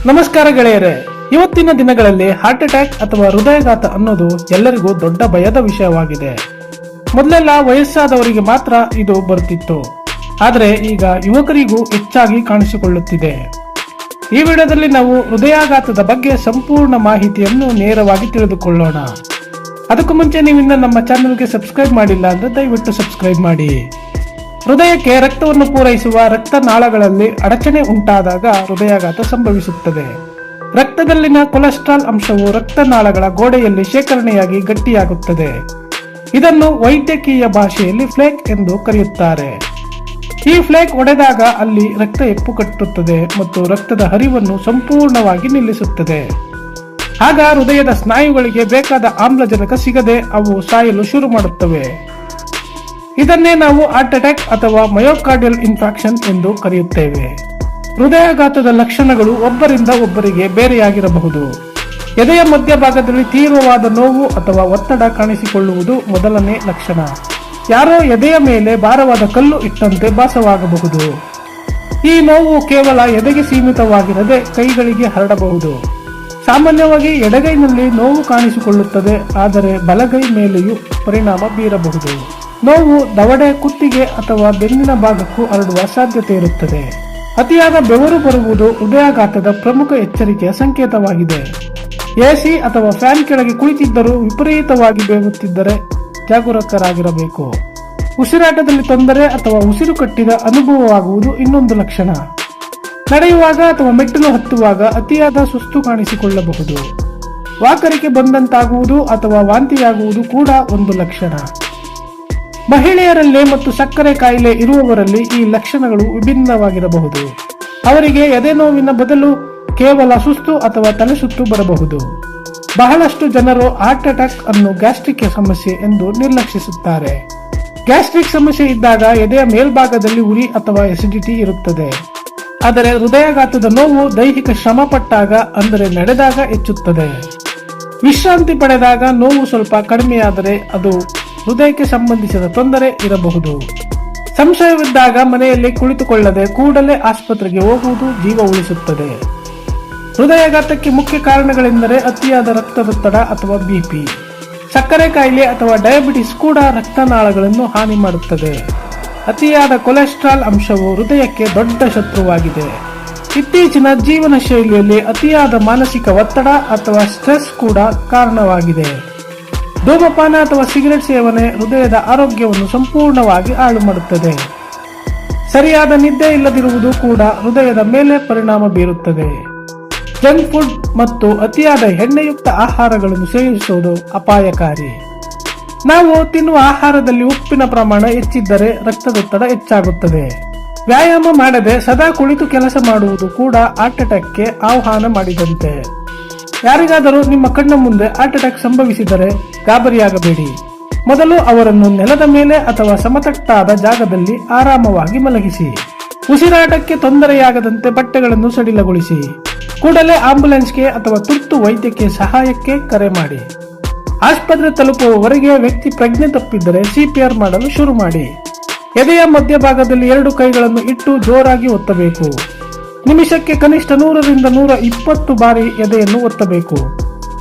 ನಮಸ್ಕಾರ ಗೆಳೆಯರೇ. ಇವತ್ತಿನ ದಿನಗಳಲ್ಲಿ ಹಾರ್ಟ್ ಅಟ್ಯಾಕ್ ಅಥವಾ ಹೃದಯಾಘಾತ ಅನ್ನೋದು ಎಲ್ಲರಿಗೂ ದೊಡ್ಡ ಭಯದ ವಿಷಯವಾಗಿದೆ. ಮೊದಲೆಲ್ಲ ವಯಸ್ಸಾದವರಿಗೆ ಮಾತ್ರ ಇದು ಬರುತ್ತಿತ್ತು, ಆದರೆ ಈಗ ಯುವಕರಿಗೂ ಹೆಚ್ಚಾಗಿ ಕಾಣಿಸಿಕೊಳ್ಳುತ್ತಿದೆ. ಈ ವಿಡಿಯೋದಲ್ಲಿ ನಾವು ಹೃದಯಾಘಾತದ ಬಗ್ಗೆ ಸಂಪೂರ್ಣ ಮಾಹಿತಿಯನ್ನು ನೇರವಾಗಿ ತಿಳಿದುಕೊಳ್ಳೋಣ. ಅದಕ್ಕೂ ಮುಂಚೆ ನೀವಿನ್ನ ನಮ್ಮ ಚಾನೆಲ್ಗೆ ಸಬ್ಸ್ಕ್ರೈಬ್ ಮಾಡಿಲ್ಲ ಅಂದ್ರೆ ದಯವಿಟ್ಟು ಸಬ್ಸ್ಕ್ರೈಬ್ ಮಾಡಿ. ಹೃದಯಕ್ಕೆ ರಕ್ತವನ್ನು ಪೂರೈಸುವ ರಕ್ತನಾಳಗಳಲ್ಲಿ ಅಡಚಣೆ ಉಂಟಾದಾಗ ಹೃದಯಾಘಾತ ಸಂಭವಿಸುತ್ತದೆ. ರಕ್ತದಲ್ಲಿನ ಕೊಲೆಸ್ಟ್ರಾಲ್ ಅಂಶವು ರಕ್ತನಾಳಗಳ ಗೋಡೆಯಲ್ಲಿ ಶೇಖರಣೆಯಾಗಿ ಗಟ್ಟಿಯಾಗುತ್ತದೆ. ಇದನ್ನು ವೈದ್ಯಕೀಯ ಭಾಷೆಯಲ್ಲಿ ಫ್ಲೇಕ್ ಎಂದು ಕರೆಯುತ್ತಾರೆ. ಈ ಫ್ಲೇಕ್ ಒಡೆದಾಗ ಅಲ್ಲಿ ರಕ್ತ ಹೆಪ್ಪುಗಟ್ಟುತ್ತದೆ ಮತ್ತು ರಕ್ತದ ಹರಿವನ್ನು ಸಂಪೂರ್ಣವಾಗಿ ನಿಲ್ಲಿಸುತ್ತದೆ. ಆಗ ಹೃದಯದ ಸ್ನಾಯುಗಳಿಗೆ ಬೇಕಾದ ಆಮ್ಲಜನಕ ಸಿಗದೆ ಅವು ಸಾಯಲು ಶುರು ಮಾಡುತ್ತವೆ. ಇದನ್ನೇ ನಾವು ಹಾರ್ಟ್ ಅಟ್ಯಾಕ್ ಅಥವಾ ಮಯೋಕಾರ್ಡಿಯಲ್ ಇನ್ಫಾಕ್ಷನ್ ಎಂದು ಕರೆಯುತ್ತೇವೆ. ಹೃದಯಾಘಾತದ ಲಕ್ಷಣಗಳು ಒಬ್ಬರಿಂದ ಒಬ್ಬರಿಗೆ ಬೇರೆಯಾಗಿರಬಹುದು. ಎದೆಯ ಮಧ್ಯಭಾಗದಲ್ಲಿ ತೀವ್ರವಾದ ನೋವು ಅಥವಾ ಒತ್ತಡ ಕಾಣಿಸಿಕೊಳ್ಳುವುದು ಮೊದಲನೇ ಲಕ್ಷಣ. ಯಾರೋ ಎದೆಯ ಮೇಲೆ ಭಾರವಾದ ಕಲ್ಲು ಇಟ್ಟಂತೆ ಭಾಸವಾಗಬಹುದು. ಈ ನೋವು ಕೇವಲ ಎದೆಗೆ ಸೀಮಿತವಾಗಿರದೆ ಕೈಗಳಿಗೆ ಹರಡಬಹುದು. ಸಾಮಾನ್ಯವಾಗಿ ಎಡಗೈನಲ್ಲಿ ನೋವು ಕಾಣಿಸಿಕೊಳ್ಳುತ್ತದೆ, ಆದರೆ ಬಲಗೈ ಮೇಲೆಯೂ ಪರಿಣಾಮ ಬೀರಬಹುದು. ನೋವು ದವಡೆ, ಕುತ್ತಿಗೆ ಅಥವಾ ಬೆನ್ನಿನ ಭಾಗಕ್ಕೂ ಹರಡುವ ಸಾಧ್ಯತೆ ಇರುತ್ತದೆ. ಅತಿಯಾದ ಬೆವರು ಬರುವುದು ಹೃದಯಾಘಾತದ ಪ್ರಮುಖ ಎಚ್ಚರಿಕೆಯ ಸಂಕೇತವಾಗಿದೆ. ಎಸಿ ಅಥವಾ ಫ್ಯಾನ್ ಕೆಳಗೆ ಕುಳಿತಿದ್ದರೂ ವಿಪರೀತವಾಗಿ ಬೇಗುತ್ತಿದ್ದರೆ ಜಾಗರೂಕರಾಗಿರಬೇಕು. ಉಸಿರಾಟದಲ್ಲಿ ತೊಂದರೆ ಅಥವಾ ಉಸಿರು ಕಟ್ಟಿದ ಅನುಭವವಾಗುವುದು ಇನ್ನೊಂದು ಲಕ್ಷಣ. ನಡೆಯುವಾಗ ಅಥವಾ ಮೆಟ್ಟಿಲು ಹತ್ತುವಾಗ ಅತಿಯಾದ ಸುಸ್ತು ಕಾಣಿಸಿಕೊಳ್ಳಬಹುದು. ವಾಕರಿಕೆ ಬಂದಂತಾಗುವುದು ಅಥವಾ ವಾಂತಿಯಾಗುವುದು ಕೂಡ ಒಂದು ಲಕ್ಷಣ. ಮಹಿಳೆಯರಲ್ಲಿ ಮತ್ತು ಸಕ್ಕರೆ ಕಾಯಿಲೆ ಇರುವವರಲ್ಲಿ ಈ ಲಕ್ಷಣಗಳು ವಿಭಿನ್ನವಾಗಿರಬಹುದು. ಅವರಿಗೆ ಎದೆ ನೋವಿನ ಬದಲು ಕೇವಲ ಸುಸ್ತು ಅಥವಾ ತಲೆಸುತ್ತು ಬರಬಹುದು. ಬಹಳಷ್ಟು ಜನರು ಹಾರ್ಟ್ ಅಟ್ಯಾಕ್ ಅನ್ನು ಗ್ಯಾಸ್ಟ್ರಿಕ್ ಸಮಸ್ಯೆ ಎಂದು ನಿರ್ಲಕ್ಷಿಸುತ್ತಾರೆ. ಗ್ಯಾಸ್ಟ್ರಿಕ್ ಸಮಸ್ಯೆ ಇದ್ದಾಗ ಎದೆಯ ಮೇಲ್ಭಾಗದಲ್ಲಿ ಉರಿ ಅಥವಾ ಎಸಿಡಿಟಿ ಇರುತ್ತದೆ. ಆದರೆ ಹೃದಯಾಘಾತದ ನೋವು ದೈಹಿಕ ಶ್ರಮ ಪಟ್ಟಾಗ, ಅಂದರೆ ನಡೆದಾಗ ಹೆಚ್ಚುತ್ತದೆ. ವಿಶ್ರಾಂತಿ ಪಡೆದಾಗ ನೋವು ಸ್ವಲ್ಪ ಕಡಿಮೆಯಾದರೆ ಅದು ಹೃದಯಕ್ಕೆ ಸಂಬಂಧಿಸಿದ ತೊಂದರೆ ಇರಬಹುದು. ಸಂಶಯವಿದ್ದಾಗ ಮನೆಯಲ್ಲಿ ಕುಳಿತುಕೊಳ್ಳದೆ ಕೂಡಲೇ ಆಸ್ಪತ್ರೆಗೆ ಹೋಗುವುದು ಜೀವ ಉಳಿಸುತ್ತದೆ. ಹೃದಯಾಘಾತಕ್ಕೆ ಮುಖ್ಯ ಕಾರಣಗಳೆಂದರೆ ಅತಿಯಾದ ರಕ್ತದೊತ್ತಡ ಅಥವಾ ಬಿಪಿ, ಸಕ್ಕರೆ ಕಾಯಿಲೆ ಅಥವಾ ಡಯಾಬಿಟಿಸ್ ಕೂಡ ರಕ್ತನಾಳಗಳನ್ನು ಹಾನಿ ಮಾಡುತ್ತದೆ. ಅತಿಯಾದ ಕೊಲೆಸ್ಟ್ರಾಲ್ ಅಂಶವು ಹೃದಯಕ್ಕೆ ದೊಡ್ಡ ಶತ್ರುವಾಗಿದೆ. ಇತ್ತೀಚಿನ ಜೀವನ ಶೈಲಿಯಲ್ಲಿ ಅತಿಯಾದ ಮಾನಸಿಕ ಒತ್ತಡ ಅಥವಾ ಸ್ಟ್ರೆಸ್ ಕೂಡ ಕಾರಣವಾಗಿದೆ. ಧೂಮಪಾನ ಅಥವಾ ಸಿಗರೆಟ್ ಸೇವನೆ ಹೃದಯದ ಆರೋಗ್ಯವನ್ನು ಸಂಪೂರ್ಣವಾಗಿ ಹಾಳು ಮಾಡುತ್ತದೆ. ಸರಿಯಾದ ನಿದ್ದೆ ಇಲ್ಲದಿರುವುದು ಕೂಡ ಹೃದಯದ ಮೇಲೆ ಪರಿಣಾಮ ಬೀರುತ್ತದೆ. ಜಂಕ್ ಫುಡ್ ಮತ್ತು ಅತಿಯಾದ ಎಣ್ಣೆಯುಕ್ತ ಆಹಾರಗಳನ್ನು ಸೇವಿಸುವುದು ಅಪಾಯಕಾರಿ. ನಾವು ತಿನ್ನುವ ಆಹಾರದಲ್ಲಿ ಉಪ್ಪಿನ ಪ್ರಮಾಣ ಹೆಚ್ಚಿದ್ದರೆ ರಕ್ತದೊತ್ತಡ ಹೆಚ್ಚಾಗುತ್ತದೆ. ವ್ಯಾಯಾಮ ಮಾಡದೆ ಸದಾ ಕುಳಿತು ಕೆಲಸ ಮಾಡುವುದು ಕೂಡ ಹಾರ್ಟ್ ಅಟ್ಯಾಕ್ಗೆ ಆಹ್ವಾನ ಮಾಡಿದಂತೆ. ಯಾರಿಗಾದರೂ ನಿಮ್ಮ ಕಣ್ಣ ಮುಂದೆ ಹಾರ್ಟ್ ಅಟ್ಯಾಕ್ ಸಂಭವಿಸಿದರೆ ಗಾಬರಿಯಾಗಬೇಡಿ. ಮೊದಲು ಅವರನ್ನು ನೆಲದ ಮೇಲೆ ಅಥವಾ ಸಮತಟ್ಟಾದ ಜಾಗದಲ್ಲಿ ಆರಾಮವಾಗಿ ಮಲಗಿಸಿ. ಉಸಿರಾಟಕ್ಕೆ ತೊಂದರೆಯಾಗದಂತೆ ಬಟ್ಟೆಗಳನ್ನು ಸಡಿಲಗೊಳಿಸಿ. ಕೂಡಲೇ ಆಂಬ್ಯುಲೆನ್ಸ್ಗೆ ಅಥವಾ ತುರ್ತು ವೈದ್ಯಕೀಯ ಸಹಾಯಕ್ಕೆ ಕರೆ ಮಾಡಿ. ಆಸ್ಪತ್ರೆ ತಲುಪುವವರೆಗೆ ವ್ಯಕ್ತಿ ಪ್ರಜ್ಞೆ ತಪ್ಪಿದ್ದರೆ ಸಿಪಿಆರ್ ಮಾಡಲು ಶುರು ಮಾಡಿ. ಎದೆಯ ಮಧ್ಯಭಾಗದಲ್ಲಿ 2 ಕೈಗಳನ್ನು ಇಟ್ಟು ಜೋರಾಗಿ ಒತ್ತಬೇಕು. ನಿಮಿಷಕ್ಕೆ ಕನಿಷ್ಠ 100ರಿಂದ 120 ಬಾರಿ ಎದೆಯನ್ನು ಒತ್ತಬೇಕು.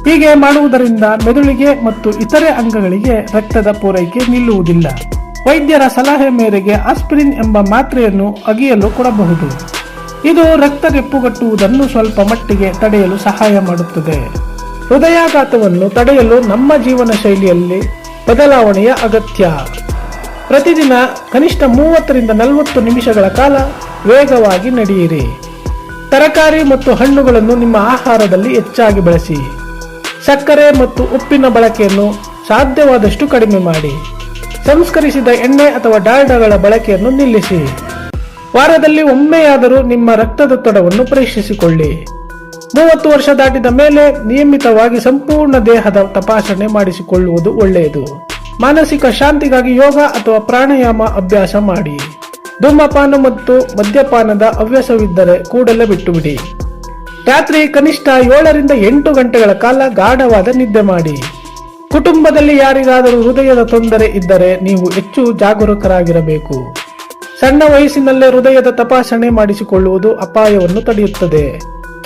ಹೀಗೆ ಮಾಡುವುದರಿಂದ ಮೆದುಳಿಗೆ ಮತ್ತು ಇತರೆ ಅಂಗಗಳಿಗೆ ರಕ್ತದ ಪೂರೈಕೆ ನಿಲ್ಲುವುದಿಲ್ಲ. ವೈದ್ಯರ ಸಲಹೆ ಮೇರೆಗೆ ಆಸ್ಪಿರಿನ್ ಎಂಬ ಮಾತ್ರೆಯನ್ನು ಅಗಿಯಲು ಕೊಡಬಹುದು. ಇದು ರಕ್ತ ಹೆಪ್ಪುಗಟ್ಟುವುದನ್ನು ಸ್ವಲ್ಪ ಮಟ್ಟಿಗೆ ತಡೆಯಲು ಸಹಾಯ ಮಾಡುತ್ತದೆ. ಹೃದಯಾಘಾತವನ್ನು ತಡೆಯಲು ನಮ್ಮ ಜೀವನ ಶೈಲಿಯಲ್ಲಿ ಬದಲಾವಣೆಯ ಅಗತ್ಯ. ಪ್ರತಿದಿನ ಕನಿಷ್ಠ 30ರಿಂದ 40 ನಿಮಿಷಗಳ ಕಾಲ ವೇಗವಾಗಿ ನಡೆಯಿರಿ. ತರಕಾರಿ ಮತ್ತು ಹಣ್ಣುಗಳನ್ನು ನಿಮ್ಮ ಆಹಾರದಲ್ಲಿ ಹೆಚ್ಚಾಗಿ ಬಳಸಿ. ಸಕ್ಕರೆ ಮತ್ತು ಉಪ್ಪಿನ ಬಳಕೆಯನ್ನು ಸಾಧ್ಯವಾದಷ್ಟು ಕಡಿಮೆ ಮಾಡಿ. ಸಂಸ್ಕರಿಸಿದ ಎಣ್ಣೆ ಅಥವಾ ಡಾಲ್ಡಾಗಳ ಬಳಕೆಯನ್ನು ನಿಲ್ಲಿಸಿ. ವಾರದಲ್ಲಿ ಒಮ್ಮೆಯಾದರೂ ನಿಮ್ಮ ರಕ್ತದೊತ್ತಡವನ್ನು ಪರೀಕ್ಷಿಸಿಕೊಳ್ಳಿ. 30 ವರ್ಷ ದಾಟಿದ ಮೇಲೆ ನಿಯಮಿತವಾಗಿ ಸಂಪೂರ್ಣ ದೇಹದ ತಪಾಸಣೆ ಮಾಡಿಸಿಕೊಳ್ಳುವುದು ಒಳ್ಳೆಯದು. ಮಾನಸಿಕ ಶಾಂತಿಗಾಗಿ ಯೋಗ ಅಥವಾ ಪ್ರಾಣಾಯಾಮ ಅಭ್ಯಾಸ ಮಾಡಿ. ಧೂಮಪಾನ ಮತ್ತು ಮದ್ಯಪಾನದ ಹವ್ಯಾಸವಿದ್ದರೆ ಕೂಡಲೇ ಬಿಟ್ಟುಬಿಡಿ. ರಾತ್ರಿ ಕನಿಷ್ಠ 7ರಿಂದ 8 ಗಂಟೆಗಳ ಕಾಲ ಗಾಢವಾದ ನಿದ್ದೆ ಮಾಡಿ. ಕುಟುಂಬದಲ್ಲಿ ಯಾರಿಗಾದರೂ ಹೃದಯದ ತೊಂದರೆ ಇದ್ದರೆ ನೀವು ಹೆಚ್ಚು ಜಾಗರೂಕರಾಗಿರಬೇಕು. ಸಣ್ಣ ವಯಸ್ಸಿನಲ್ಲೇ ಹೃದಯದ ತಪಾಸಣೆ ಮಾಡಿಸಿಕೊಳ್ಳುವುದು ಅಪಾಯವನ್ನು ತಡೆಯುತ್ತದೆ.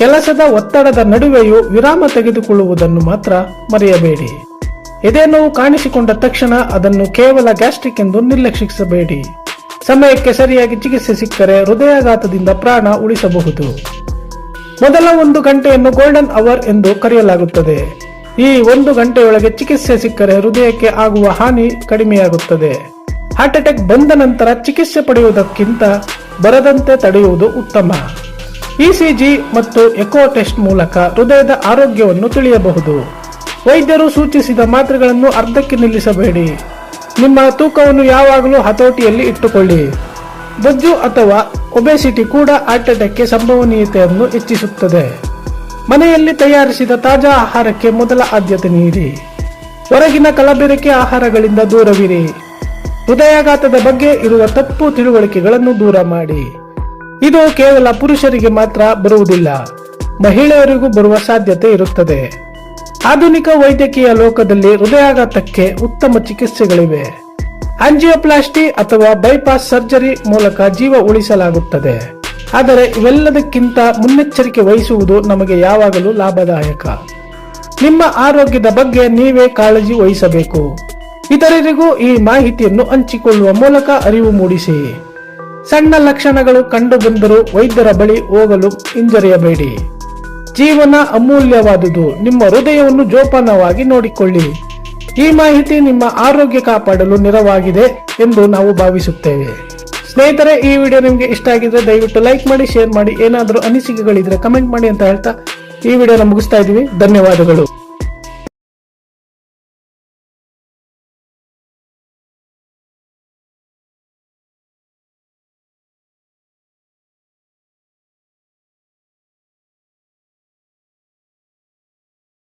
ಕೆಲಸದ ಒತ್ತಡದ ನಡುವೆಯೂ ವಿರಾಮ ತೆಗೆದುಕೊಳ್ಳುವುದನ್ನು ಮಾತ್ರ ಮರೆಯಬೇಡಿ. ಎದೆ ನೋವು ಕಾಣಿಸಿಕೊಂಡ ತಕ್ಷಣ ಅದನ್ನು ಕೇವಲ ಗ್ಯಾಸ್ಟ್ರಿಕ್ ಎಂದು ನಿರ್ಲಕ್ಷಿಸಬೇಡಿ. ಸಮಯಕ್ಕೆ ಸರಿಯಾಗಿ ಚಿಕಿತ್ಸೆ ಸಿಕ್ಕರೆ ಹೃದಯಾಘಾತದಿಂದ ಪ್ರಾಣ ಉಳಿಸಬಹುದು. ಮೊದಲ 1 ಗಂಟೆಯನ್ನು ಗೋಲ್ಡನ್ ಅವರ್ ಎಂದು ಕರೆಯಲಾಗುತ್ತದೆ. ಈ 1 ಗಂಟೆಯೊಳಗೆ ಚಿಕಿತ್ಸೆ ಸಿಕ್ಕರೆ ಹೃದಯಕ್ಕೆ ಆಗುವ ಹಾನಿ ಕಡಿಮೆಯಾಗುತ್ತದೆ. ಹಾರ್ಟ್ ಅಟ್ಯಾಕ್ ಬಂದ ನಂತರ ಚಿಕಿತ್ಸೆ ಪಡೆಯುವುದಕ್ಕಿಂತ ಬರದಂತೆ ತಡೆಯುವುದು ಉತ್ತಮ. ಇಸಿಜಿ ಮತ್ತು ಎಕೋ ಟೆಸ್ಟ್ ಮೂಲಕ ಹೃದಯದ ಆರೋಗ್ಯವನ್ನು ತಿಳಿಯಬಹುದು. ವೈದ್ಯರು ಸೂಚಿಸಿದ ಮಾತ್ರೆಗಳನ್ನು ಅರ್ಧಕ್ಕೆ ನಿಲ್ಲಿಸಬೇಡಿ. ನಿಮ್ಮ ತೂಕವನ್ನು ಯಾವಾಗಲೂ ಹತೋಟಿಯಲ್ಲಿ ಇಟ್ಟುಕೊಳ್ಳಿ. ಬೊಜ್ಜು ಅಥವಾ ಒಬೆಸಿಟಿ ಕೂಡ ಹಾರ್ಟ್ ಅಟ್ಯಾಕ್ಗೆ ಸಂಭವನೀಯತೆಯನ್ನು ಹೆಚ್ಚಿಸುತ್ತದೆ. ಮನೆಯಲ್ಲಿ ತಯಾರಿಸಿದ ತಾಜಾ ಆಹಾರಕ್ಕೆ ಮೊದಲ ಆದ್ಯತೆ ನೀಡಿ. ಹೊರಗಿನ ಕಲಬೆರಕೆ ಆಹಾರಗಳಿಂದ ದೂರವಿರಿ. ಹೃದಯಾಘಾತದ ಬಗ್ಗೆ ಇರುವ ತಪ್ಪು ತಿಳುವಳಿಕೆಗಳನ್ನು ದೂರ ಮಾಡಿ. ಇದು ಕೇವಲ ಪುರುಷರಿಗೆ ಮಾತ್ರ ಬರುವುದಿಲ್ಲ, ಮಹಿಳೆಯರಿಗೂ ಬರುವ ಸಾಧ್ಯತೆ ಇರುತ್ತದೆ. ಆಧುನಿಕ ವೈದ್ಯಕೀಯ ಲೋಕದಲ್ಲಿ ಹೃದಯಾಘಾತಕ್ಕೆ ಉತ್ತಮ ಚಿಕಿತ್ಸೆಗಳಿವೆ. ಆಂಜಿಯೋಪ್ಲಾಸ್ಟಿ ಅಥವಾ ಬೈಪಾಸ್ ಸರ್ಜರಿ ಮೂಲಕ ಜೀವ ಉಳಿಸಲಾಗುತ್ತದೆ. ಆದರೆ ಇವೆಲ್ಲದಕ್ಕಿಂತ ಮುನ್ನೆಚ್ಚರಿಕೆ ವಹಿಸುವುದು ನಮಗೆ ಯಾವಾಗಲೂ ಲಾಭದಾಯಕ. ನಿಮ್ಮ ಆರೋಗ್ಯದ ಬಗ್ಗೆ ನೀವೇ ಕಾಳಜಿ ವಹಿಸಬೇಕು. ಇತರರಿಗೂ ಈ ಮಾಹಿತಿಯನ್ನು ಹಂಚಿಕೊಳ್ಳುವ ಮೂಲಕ ಅರಿವು ಮೂಡಿಸಿ. ಸಣ್ಣ ಲಕ್ಷಣಗಳು ಕಂಡು ಬಂದರೂ ವೈದ್ಯರ ಬಳಿ ಹೋಗಲು ಹಿಂಜರಿಯಬೇಡಿ. ಜೀವನ ಅಮೂಲ್ಯವಾದುದು. ನಿಮ್ಮ ಹೃದಯವನ್ನು ಜೋಪಾನವಾಗಿ ನೋಡಿಕೊಳ್ಳಿ. ಈ ಮಾಹಿತಿ ನಿಮ್ಮ ಆರೋಗ್ಯ ಕಾಪಾಡಲು ನೆರವಾಗಿದೆ ಎಂದು ನಾವು ಭಾವಿಸುತ್ತೇವೆ. ಸ್ನೇಹಿತರೆ, ಈ ವಿಡಿಯೋ ನಿಮಗೆ ಇಷ್ಟ ಆಗಿದ್ರೆ ದಯವಿಟ್ಟು ಲೈಕ್ ಮಾಡಿ, ಶೇರ್ ಮಾಡಿ. ಏನಾದರೂ ಅನಿಸಿಕೆಗಳಿದ್ರೆ ಕಮೆಂಟ್ ಮಾಡಿ ಅಂತ ಹೇಳ್ತಾ ಈ ವಿಡಿಯೋನ ಮುಗಿಸ್ತಾ ಇದ್ದೀವಿ. ಧನ್ಯವಾದಗಳು.